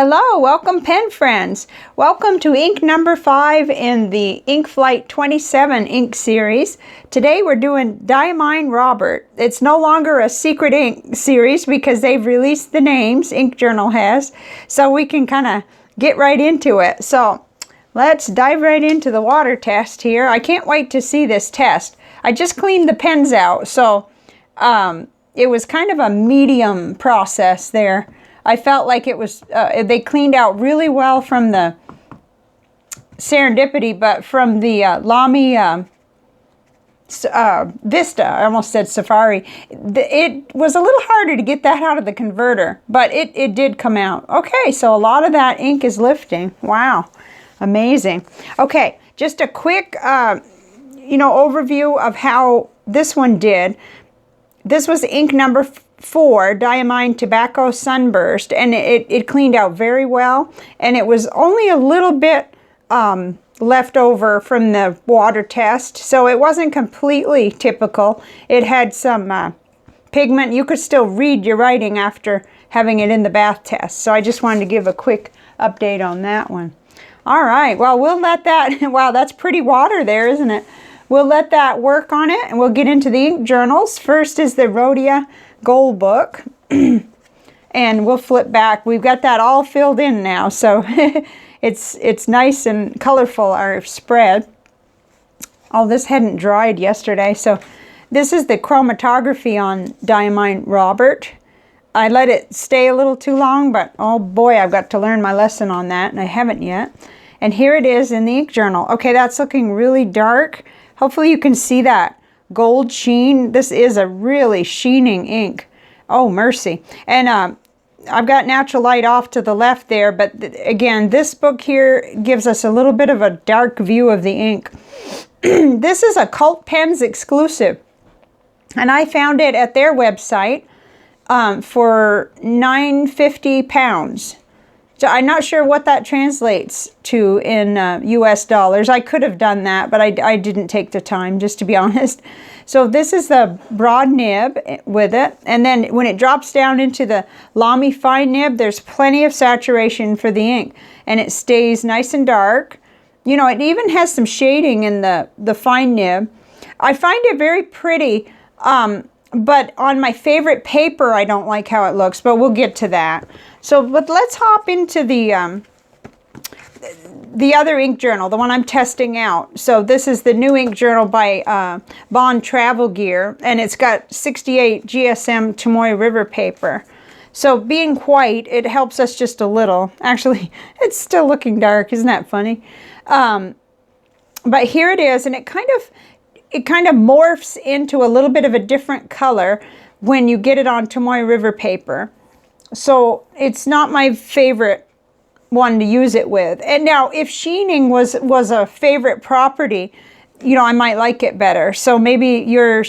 Hello, welcome pen friends. Welcome to ink number 5 in the Ink Flight 27 ink series. Today we're doing Diamine Robert. It's no longer a secret ink series because they've released the names, Ink Journal has, so we can kind of get right into it. So let's dive right into the water test here. I can't wait to see this test. I just cleaned the pens out, so it was kind of a medium process there. I felt like it was, they cleaned out really well from the Serendipity, but from the Lamy Vista, I almost said Safari, it was a little harder to get that out of the converter, but it did come out. Okay, so a lot of that ink is lifting. Wow, amazing. Okay, just a quick, overview of how this one did. This was ink number 4, Diamine Tobacco Sunburst, and it cleaned out very well, and it was only a little bit left over from the water test, so it wasn't completely typical. It had some pigment. You could still read your writing after having it in the bath test, so I just wanted to give a quick update on that one. All right, well, we'll let that, wow, that's pretty water there, isn't it? We'll let that work on it, and we'll get into the ink journals. First is the Rhodia Gold Book, and we'll flip back. We've got that all filled in now, so it's nice and colorful, our spread. Oh, this hadn't dried yesterday, so this is the chromatography on Diamine Robert. I let it stay a little too long, but oh boy, I've got to learn my lesson on that, and I haven't yet. And here it is in the ink journal. Okay, that's looking really dark. Hopefully you can see that gold sheen. This is a really sheening ink. Oh, mercy. And I've got natural light off to the left there, but again, this book here gives us a little bit of a dark view of the ink. This is a Cult Pens exclusive, and I found it at their website for £9.50. So I'm not sure what that translates to in US dollars. I could have done that, but I didn't take the time, just to be honest. So this is the broad nib with it. And then when it drops down into the Lamy fine nib, there's plenty of saturation for the ink. And it stays nice and dark. You know, it even has some shading in the fine nib. I find it very pretty, but on my favorite paper, I don't like how it looks, but we'll get to that. So, but let's hop into the other ink journal, the one I'm testing out. So this is the new ink journal by Bond Travel Gear, and it's got 68 GSM Tomoe River paper. So being white, it helps us just a little. Actually, it's still looking dark. Isn't that funny? But here it is, and it kind of morphs into a little bit of a different color when you get it on Tomoe River paper. So it's not my favorite one to use it with. And now if sheening was a favorite property, you know, I might like it better. So maybe you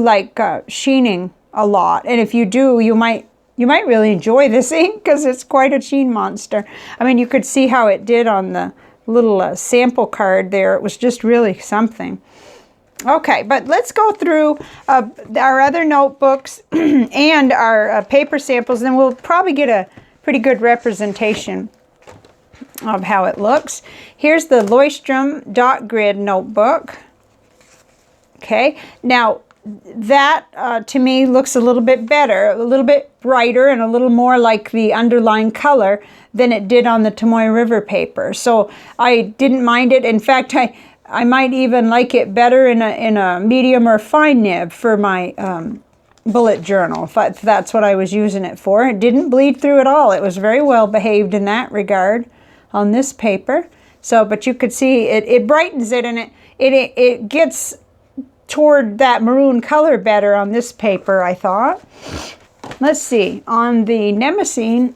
like sheening a lot, and if you do, you might really enjoy this ink because it's quite a sheen monster. I mean, you could see how it did on the little sample card there. It was just really something. Okay, but let's go through our other notebooks and our paper samples, and then we'll probably get a pretty good representation of how it looks. Here's the Leuchtturm Dot Grid notebook. Okay, now that to me looks a little bit better, a little bit brighter, and a little more like the underlying color than it did on the Tomoe River paper. So I didn't mind it. In fact, I might even like it better in a medium or fine nib for my bullet journal, if that's what I was using it for. It didn't bleed through at all. It was very well behaved in that regard on this paper. So, but you could see it brightens it, and it gets toward that maroon color better on this paper, I thought. Let's see, on the Nemesine,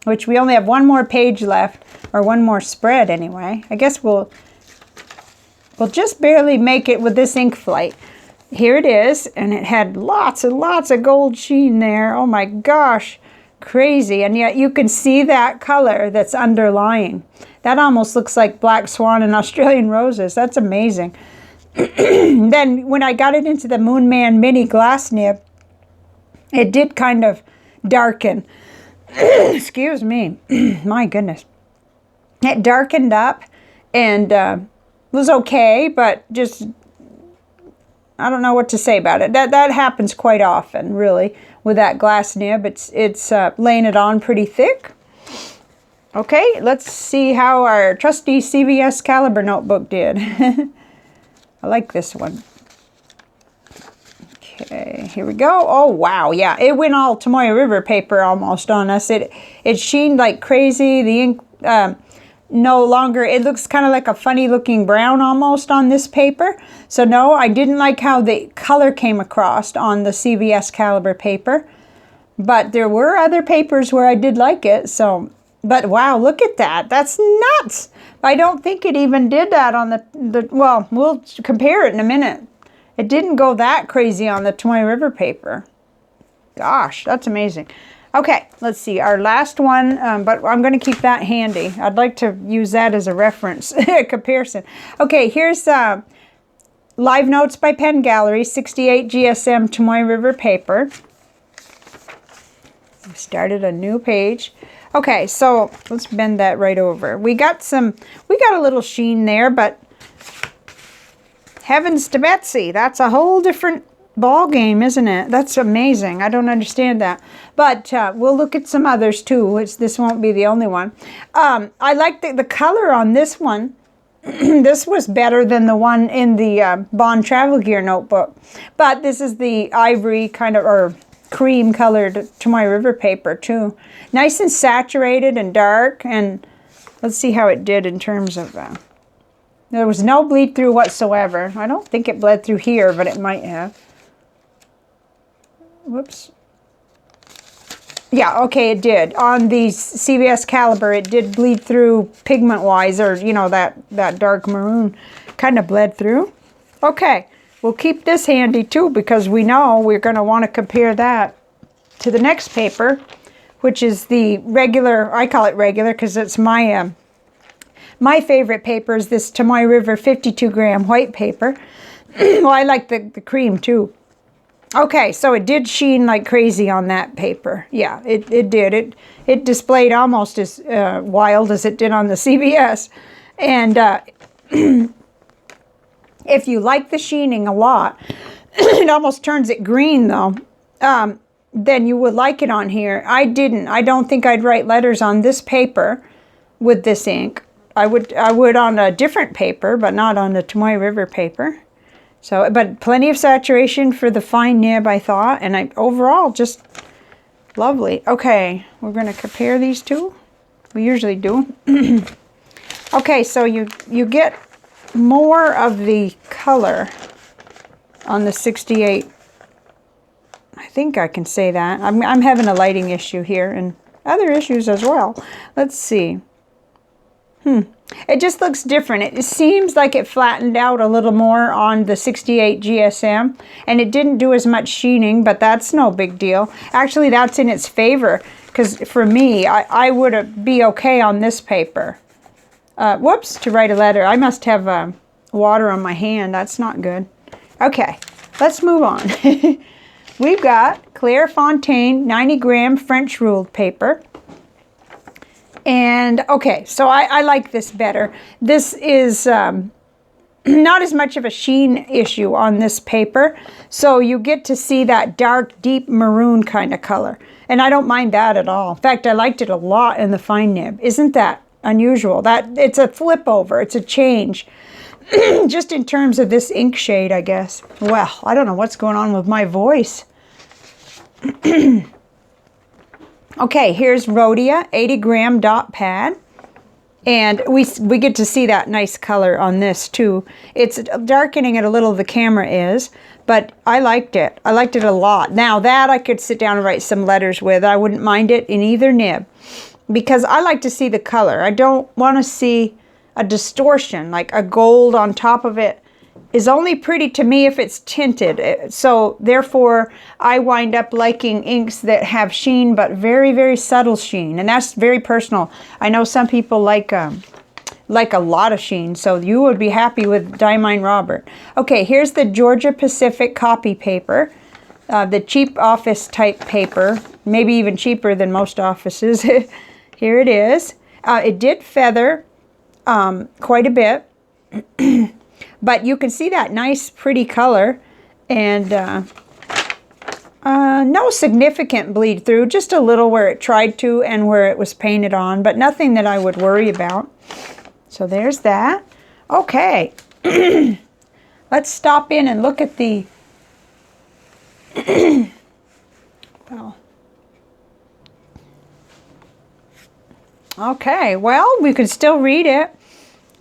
which we only have one more page left, or one more spread anyway. I guess we'll just barely make it with this ink flight. Here it is, and it had lots and lots of gold sheen there. Oh my gosh, crazy. And yet you can see that color that's underlying. That almost looks like Black Swan and Australian Roses. That's amazing. Then when I got it into the Moon Man mini glass nib, it did kind of darken. Excuse me. My goodness. It darkened up and was okay, but just, I don't know what to say about it. That happens quite often, really, with that glass nib. It's laying it on pretty thick. Okay, let's see how our trusty CVS Caliber notebook did. I like this one. Okay, here we go. Oh, wow, yeah, it went all Tomoe River paper almost on us. It sheened like crazy. The ink no longer, it looks kind of like a funny looking brown almost on this paper. So no, I didn't like how the color came across on the CVS Caliber paper. But there were other papers where I did like it, so... But wow, look at that. That's nuts. I don't think it even did that on the well, we'll compare it in a minute. It didn't go that crazy on the Tomoe River paper. Gosh, that's amazing. Okay, let's see. Our last one, but I'm going to keep that handy. I'd like to use that as a reference comparison. Okay, here's Live Notes by Pen Gallery, 68 GSM Tomoe River paper. I started a new page. Okay, so let's bend that right over. We got a little sheen there, but heavens to Betsy, that's a whole different ball game, isn't it? That's amazing. I don't understand that. But we'll look at some others too. This won't be the only one. I like the color on this one. This was better than the one in the Bond Travel Gear notebook. But this is the ivory kind of, or cream colored Tomoe River paper too. Nice and saturated and dark, and let's see how it did in terms of there was no bleed through whatsoever. I don't think it bled through here, but it might have. Whoops. Yeah, okay, it did. On the CVS Caliber, it did bleed through pigment wise, or you know, that dark maroon kind of bled through. Okay. We'll keep this handy too, because we know we're going to want to compare that to the next paper, which is the regular, I call it regular because it's my my favorite paper is this Tomoe River 52 gram white paper. Well, I like the cream too. Okay, so it did sheen like crazy on that paper. Yeah, it did. It displayed almost as wild as it did on the CVS. And if you like the sheening a lot, it almost turns it green though, then you would like it on here. I didn't. I don't think I'd write letters on this paper with this ink. I would on a different paper, but not on the Tomoe River paper. So, but plenty of saturation for the fine nib, I thought, and overall just lovely. Okay, we're going to compare these two. We usually do. Okay, so you get more of the color on the 68. I think I can say that. I'm having a lighting issue here and other issues as well. Let's see. It just looks different. It seems like it flattened out a little more on the 68 GSM, and it didn't do as much sheening, but that's no big deal. Actually, that's in its favor, because for me, I would be okay on this paper. Whoops, to write a letter. I must have water on my hand. That's not good. Okay, let's move on. We've got Claire Fontaine 90 gram French ruled paper. And okay, so I like this better. This is not as much of a sheen issue on this paper. So you get to see that dark, deep maroon kind of color. And I don't mind that at all. In fact, I liked it a lot in the fine nib. Isn't that unusual? It's a flip over. It's a change. Just in terms of this ink shade, I guess. Well, I don't know what's going on with my voice. Okay, here's Rhodia 80 gram dot pad. And we get to see that nice color on this too. It's darkening it a little, the camera is, but I liked it. I liked it a lot. Now that I could sit down and write some letters with. I wouldn't mind it in either nib, because I like to see the color. I don't want to see a distortion, like a gold on top of it is only pretty to me if it's tinted. So therefore, I wind up liking inks that have sheen, but very, very subtle sheen. And that's very personal. I know some people like a lot of sheen, so you would be happy with Diamine Robert. Okay, here's the Georgia Pacific copy paper. the cheap office type paper, maybe even cheaper than most offices. Here it is. It did feather quite a bit, but you can see that nice pretty color, and no significant bleed through, just a little where it tried to and where it was painted on, but nothing that I would worry about. So there's that. Okay, let's stop in and look at the well, okay, well, we can still read it.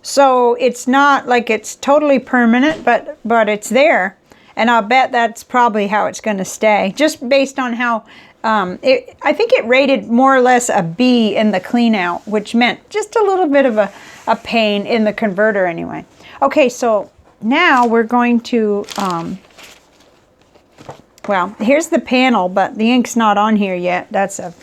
So it's not like it's totally permanent, but it's there. And I'll bet that's probably how it's going to stay, just based on how, I think it rated more or less a B in the clean out, which meant just a little bit of a pain in the converter anyway. Okay, so now we're going to, well, here's the panel, but the ink's not on here yet. That's a...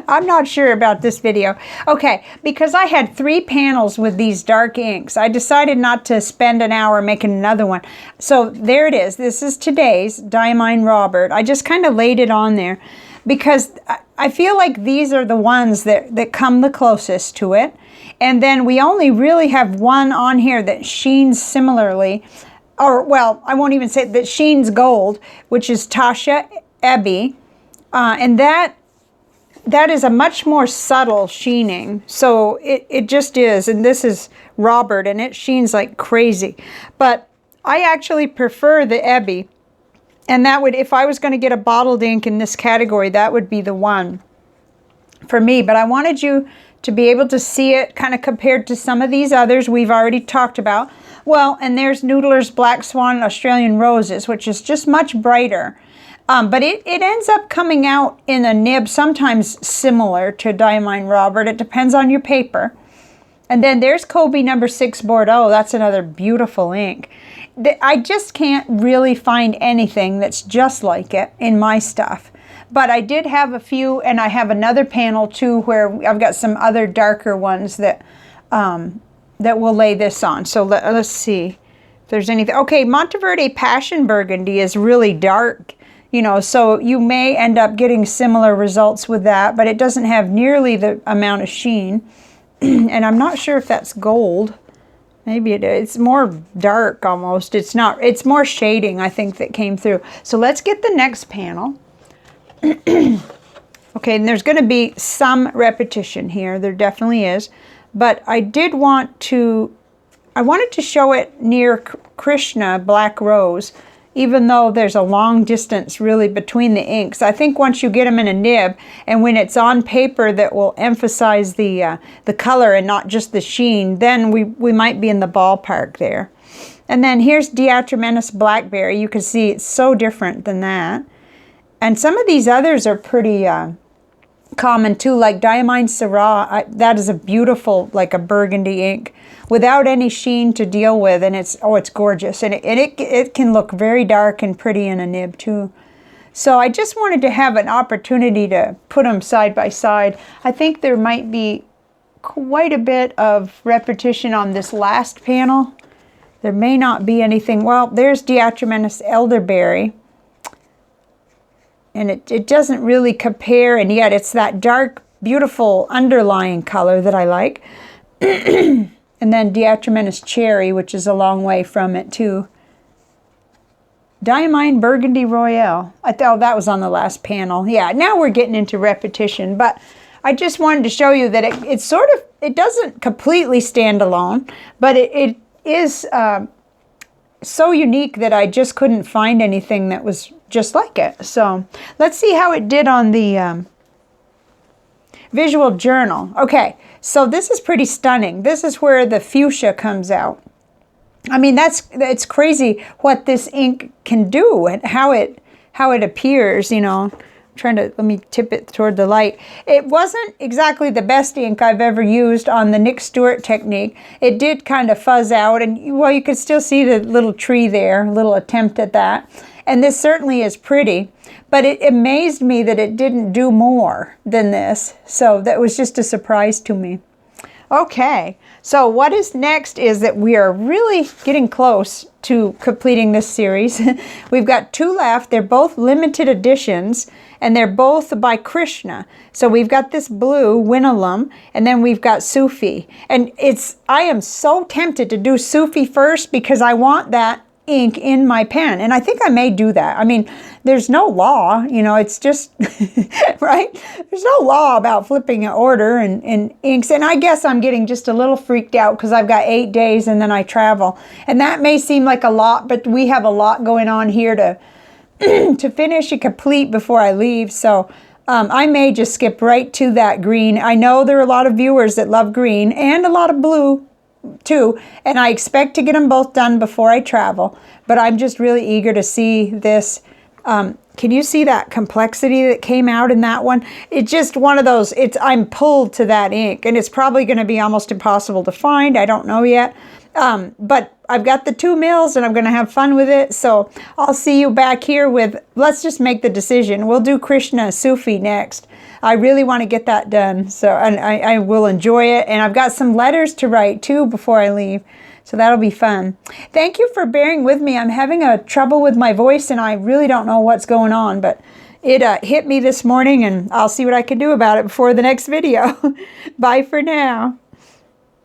I'm not sure about this video. Okay, because I had 3 panels with these dark inks, I decided not to spend an hour making another one. So there it is. This is today's Diamine Robert. I just kind of laid it on there because I feel like these are the ones that come the closest to it. And then we only really have one on here that sheens similarly. Or, well, I won't even say that sheens gold, which is Tasha Ebby. And that is a much more subtle sheening. So it just is. And this is Robert, and it sheens like crazy. But I actually prefer the Ebby. And that would, if I was going to get a bottled ink in this category, that would be the one for me. But I wanted you to be able to see it kind of compared to some of these others we've already talked about. Well, and there's Noodler's Black Swan Australian Roses, which is just much brighter. But it ends up coming out in a nib sometimes similar to Diamine Robert. It depends on your paper. And then there's Kobe No. 6 Bordeaux. That's another beautiful ink. I just can't really find anything that's just like it in my stuff. But I did have a few, and I have another panel too where I've got some other darker ones that that we'll lay this on. So let's see if there's anything. Okay, Monteverde Passion Burgundy is really dark, you know, so you may end up getting similar results with that, but it doesn't have nearly the amount of sheen. And I'm not sure if that's gold. Maybe it is. It's more dark almost. It's not. It's more shading, I think, that came through. So let's get the next panel. Okay, and there's going to be some repetition here. There definitely is. But I did want to, I wanted to show it near Krishna Black Rose, even though there's a long distance really between the inks. I think once you get them in a nib, and when it's on paper that will emphasize the color and not just the sheen, then we might be in the ballpark there. And then here's Diatramenous Blackberry. You can see it's so different than that. And some of these others are pretty common too, like Diamine Syrah. That is a beautiful, like a burgundy ink without any sheen to deal with, and it's gorgeous, and it can look very dark and pretty in a nib too. So I just wanted to have an opportunity to put them side by side. I think there might be quite a bit of repetition on this last panel. There may not be anything. Well, there's Diatramenous Elderberry. And it doesn't really compare, and yet it's that dark, beautiful underlying color that I like. And then Diatramenous Cherry, which is a long way from it too. Diamine Burgundy Royale. I thought that was on the last panel. Yeah, now we're getting into repetition, but I just wanted to show you that it's sort of, it doesn't completely stand alone, but it is so unique that I just couldn't find anything that was just like it. So let's see how it did on the visual journal. Okay, so this is pretty stunning. This is where the fuchsia comes out. I mean, it's crazy what this ink can do and how it appears, you know. Let me tip it toward the light. It wasn't exactly the best ink I've ever used on the Nick Stewart technique. It did kind of fuzz out, and well, you could still see the little tree there, a little attempt at that. And this certainly is pretty, but it amazed me that it didn't do more than this. So that was just a surprise to me. Okay, so what is next is that we are really getting close to completing this series. We've got 2 left. They're both limited editions, and they're both by Krishna. So we've got this blue Winalum, and then we've got Sufi. And I am so tempted to do Sufi first because I want that ink in my pen, and I think I may do that. I mean, there's no law, you know, it's just right, there's no law about flipping an order and inks, and I guess I'm getting just a little freaked out because I've got 8 days and then I travel, and that may seem like a lot, but we have a lot going on here to to finish and complete before I leave. So I may just skip right to that green. I know there are a lot of viewers that love green and a lot of blue too, and I expect to get them both done before I travel, but I'm just really eager to see this. Can you see that complexity that came out in that one? It's just one of those, I'm pulled to that ink, and it's probably going to be almost impossible to find. I don't know yet, but I've got the 2 mils and I'm going to have fun with it. So I'll see you back here with, let's just make the decision. We'll do Krishna Sufi next. I really want to get that done, so and I will enjoy it. And I've got some letters to write too before I leave, so that'll be fun. Thank you for bearing with me. I'm having a trouble with my voice, and I really don't know what's going on, but it hit me this morning, and I'll see what I can do about it before the next video. Bye for now.